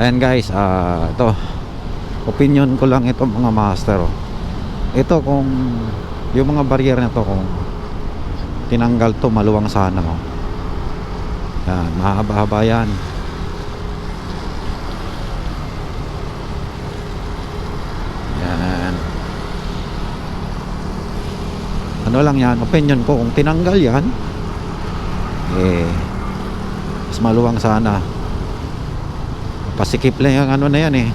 Ayan guys, ito opinion ko lang ito mga master, oh. Ito kung yung mga barrier na to, kung tinanggal to, maluwang sana, oh. Yan, mahaba-haba yan. Yan, ano lang yan, opinion ko, kung tinanggal yan, mas maluwang sana. Pasikip lang yung ano na yan,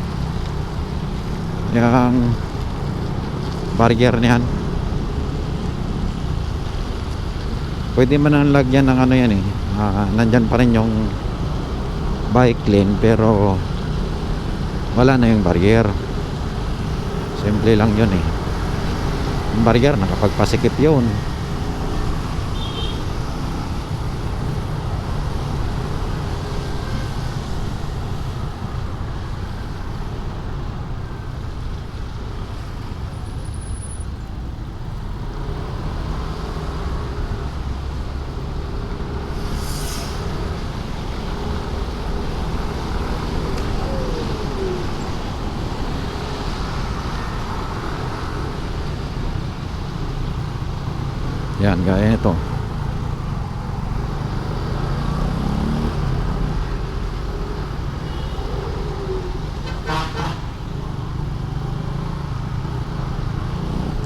yung barrier niyan. Pwede man ang lagyan ng ano yan, nandyan pa rin yung bike lane, pero wala na yung barrier. Simple lang yun, yung barrier nakapagpasikip yun. Yan, gaya nito.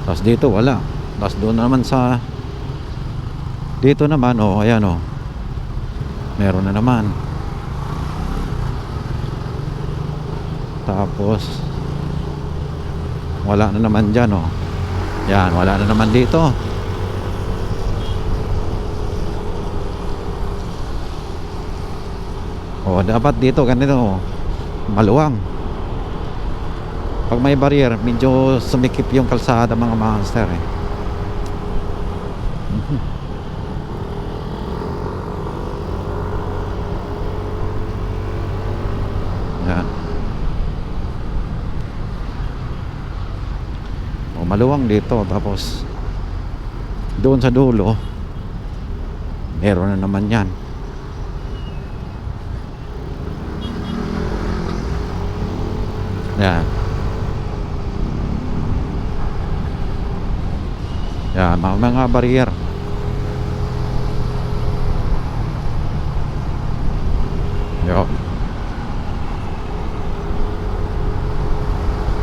Tapos dito wala. Tapos doon naman sa dito naman, ayan, meron na naman. Tapos wala na naman dyan, yan, wala na naman dito. Dapat dito ganito, maluwang. Pag may barrier, medyo sumikip yung kalsada mga master, yan. Maluwang dito, tapos doon sa dulo meron na naman yan. Yan. Yan, mga barrier. Yo.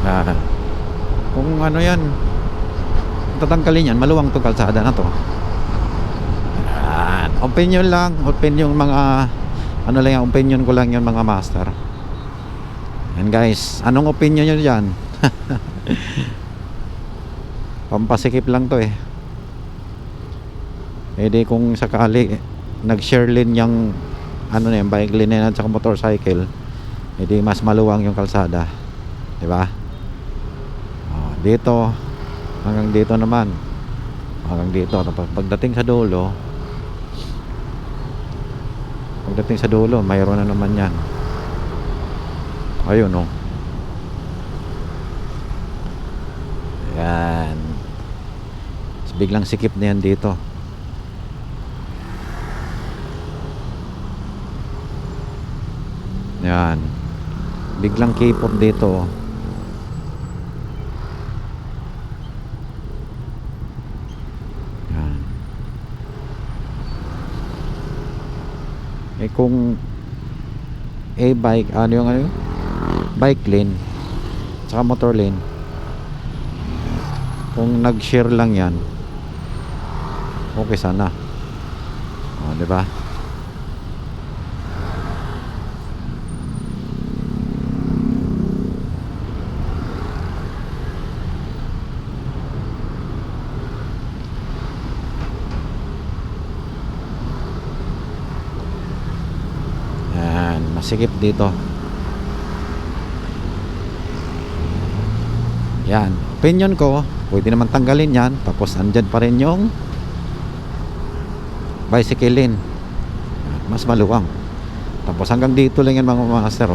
Yan. Kung ano yan, tatanggalin yan, maluwang to kalsada na to. Yan. Opinion lang, opinion mga ano lang yan, opinion ko lang yun mga master. Yan guys, anong opinion nyo dyan? Pampasikip lang to, di kung sakali nag-share lane yung ano na yung bike lane at saka motorcycle, di mas maluwang yung kalsada, di ba? Dito hanggang dito naman, hanggang dito. Tapos pagdating sa dulo mayroon na naman yan. Ayun, yan. Tapos biglang sikip na yan dito. Yan, biglang kipot dito. Yan. Kung bike, ano yung bike lane saka motor lane, kung nag-share lang yan, okay sana, di ba? Yan, masikip dito. Yan, opinion ko, pwede naman tanggalin yan. Tapos andyan pa rin yung bicycle lane, mas maluwang. Tapos hanggang dito lang yan mga master,